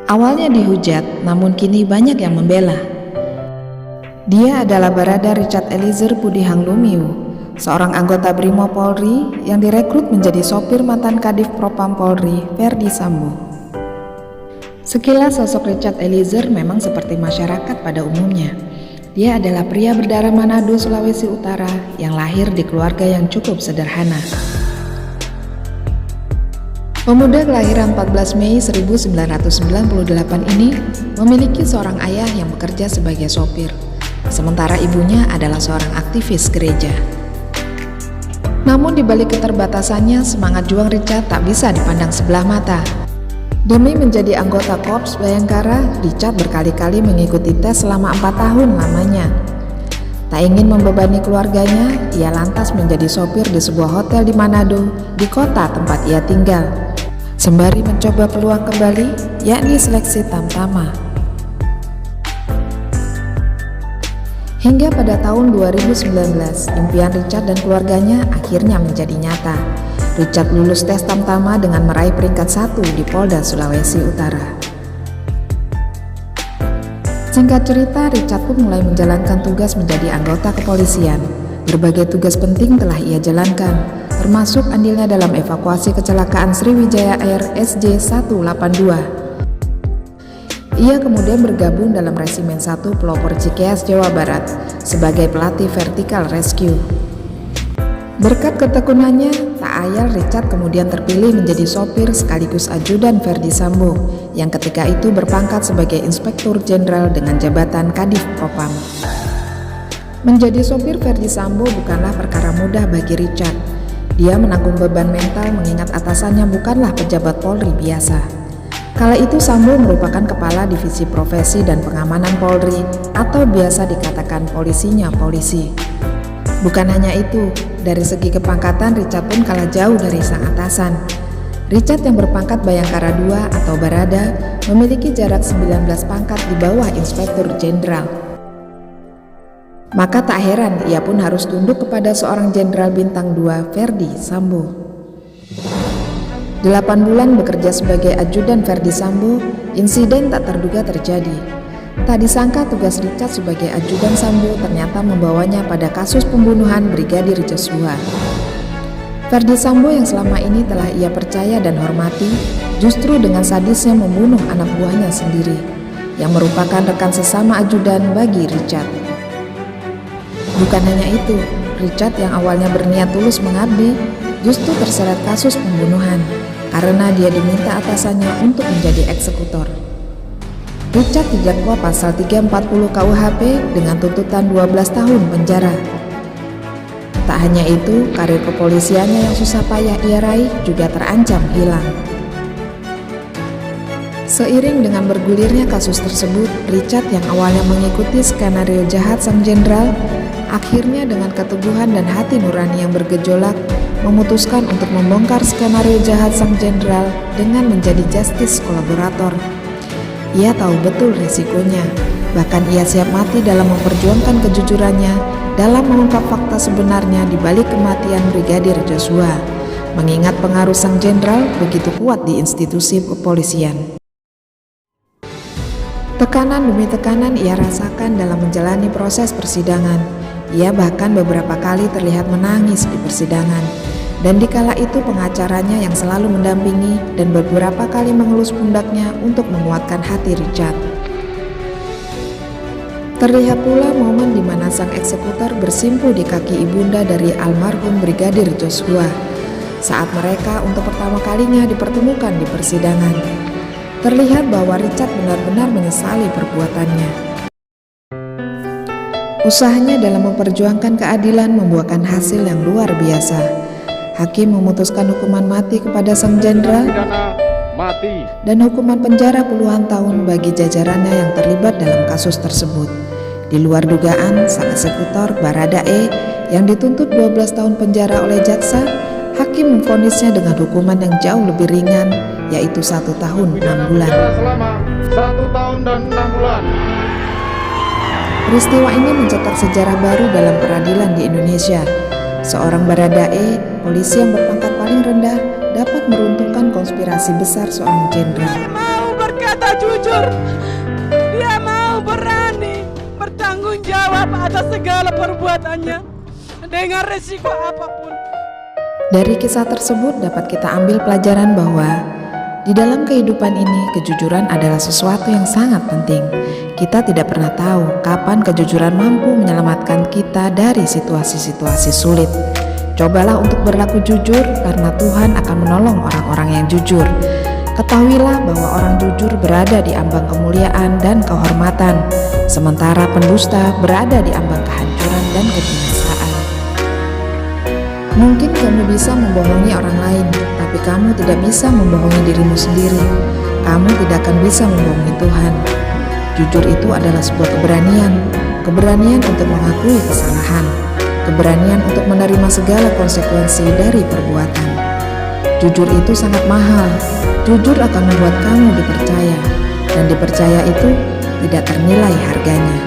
Awalnya dihujat, namun kini banyak yang membela. Dia adalah Barada Richard Eliezer Pudihang Lumiu, seorang anggota Brimob Polri yang direkrut menjadi sopir mantan Kadif Propam Polri, Ferdy Sambo. Sekilas sosok Richard Eliezer memang seperti masyarakat pada umumnya. Dia adalah pria berdarah Manado, Sulawesi Utara yang lahir di keluarga yang cukup sederhana. Pemuda kelahiran 14 Mei 1998 ini memiliki seorang ayah yang bekerja sebagai sopir, sementara ibunya adalah seorang aktivis gereja. Namun di balik keterbatasannya, semangat juang Richard tak bisa dipandang sebelah mata. Demi menjadi anggota Korps Bayangkara, Richard berkali-kali mengikuti tes selama 4 tahun lamanya. Tak ingin membebani keluarganya, ia lantas menjadi sopir di sebuah hotel di Manado, di kota tempat ia tinggal. Sembari mencoba peluang kembali, yakni seleksi Tamtama. Hingga pada tahun 2019, impian Richard dan keluarganya akhirnya menjadi nyata. Richard lulus tes Tamtama dengan meraih peringkat 1 di Polda Sulawesi Utara. Singkat cerita, Richard pun mulai menjalankan tugas menjadi anggota kepolisian. Berbagai tugas penting telah ia jalankan, termasuk andilnya dalam evakuasi kecelakaan Sriwijaya Air SJ182. Ia kemudian bergabung dalam Resimen 1 Pelopor Cikeas, Jawa Barat sebagai pelatih vertical rescue. Berkat ketekunannya, tak ayal Richard kemudian terpilih menjadi sopir sekaligus ajudan Ferdy Sambo yang ketika itu berpangkat sebagai Inspektur Jenderal dengan jabatan Kadif Propam. Menjadi sopir Ferdy Sambo bukanlah perkara mudah bagi Richard. Dia menanggung beban mental mengingat atasannya bukanlah pejabat Polri biasa. Kala itu Sambo merupakan Kepala Divisi Profesi dan Pengamanan Polri atau biasa dikatakan polisinya polisi. Bukan hanya itu, dari segi kepangkatan Richard pun kalah jauh dari sang atasan. Richard yang berpangkat Bayangkara II atau Barada memiliki jarak 19 pangkat di bawah Inspektur Jenderal. Maka tak heran ia pun harus tunduk kepada seorang Jenderal Bintang 2 Ferdy Sambo. 8 bulan bekerja sebagai ajudan Ferdy Sambo, insiden tak terduga terjadi. Tak disangka tugas Richard sebagai ajudan Sambo ternyata membawanya pada kasus pembunuhan Brigadir Joshua. Ferdy Sambo yang selama ini telah ia percaya dan hormati, justru dengan sadisnya membunuh anak buahnya sendiri, yang merupakan rekan sesama ajudan bagi Richard. Bukan hanya itu, Richard yang awalnya berniat tulus mengabdi, justru terseret kasus pembunuhan karena dia diminta atasannya untuk menjadi eksekutor. Richard didakwa pasal 340 KUHP dengan tuntutan 12 tahun penjara. Tak hanya itu, karir kepolisiannya yang susah payah ia raih juga terancam hilang. Seiring dengan bergulirnya kasus tersebut, Richard yang awalnya mengikuti skenario jahat sang jenderal, akhirnya dengan keteguhan dan hati nurani yang bergejolak, memutuskan untuk membongkar skenario jahat sang jenderal dengan menjadi justice kolaborator. Ia tahu betul risikonya, bahkan ia siap mati dalam memperjuangkan kejujurannya dalam mengungkap fakta sebenarnya di balik kematian Brigadir Joshua, mengingat pengaruh sang jenderal begitu kuat di institusi kepolisian. Tekanan demi tekanan ia rasakan dalam menjalani proses persidangan. Ia bahkan beberapa kali terlihat menangis di persidangan. Dan dikala itu pengacaranya yang selalu mendampingi dan beberapa kali mengelus pundaknya untuk menguatkan hati Richard. Terlihat pula momen di mana sang eksekutor bersimpuh di kaki ibunda dari almarhum Brigadir Joshua saat mereka untuk pertama kalinya dipertemukan di persidangan. Terlihat bahwa Richard benar-benar menyesali perbuatannya. Usahanya dalam memperjuangkan keadilan membuahkan hasil yang luar biasa. Hakim memutuskan hukuman mati kepada sang jenderal dan hukuman penjara puluhan tahun bagi jajarannya yang terlibat dalam kasus tersebut. Di luar dugaan, sang eksekutor Baradae yang dituntut 12 tahun penjara oleh jaksa, hakim memvonisnya dengan hukuman yang jauh lebih ringan, yaitu 1 tahun 6 bulan. Selama 1 tahun dan 6 bulan. Peristiwa ini mencetak sejarah baru dalam peradilan di Indonesia. Seorang Baradae, polisi yang berpangkat paling rendah, dapat meruntuhkan konspirasi besar seorang jenderal. Mau berkata berkata jujur. Dia mau berani bertanggung jawab atas segala perbuatannya dengan resiko apapun. Dari kisah tersebut dapat kita ambil pelajaran bahwa di dalam kehidupan ini kejujuran adalah sesuatu yang sangat penting. Kita tidak pernah tahu kapan kejujuran mampu menyelamatkan kita dari situasi-situasi sulit. Cobalah untuk berlaku jujur karena Tuhan akan menolong orang-orang yang jujur. Ketahuilah bahwa orang jujur berada di ambang kemuliaan dan kehormatan, sementara pendusta berada di ambang kehancuran dan kebinasaan. Mungkin kamu bisa membohongi orang lain, tapi kamu tidak bisa membohongi dirimu sendiri. Kamu tidak akan bisa membohongi Tuhan. Jujur itu adalah sebuah keberanian untuk mengakui kesalahan, keberanian untuk menerima segala konsekuensi dari perbuatan. Jujur itu sangat mahal. Jujur akan membuat kamu dipercaya, dan dipercaya itu tidak ternilai harganya.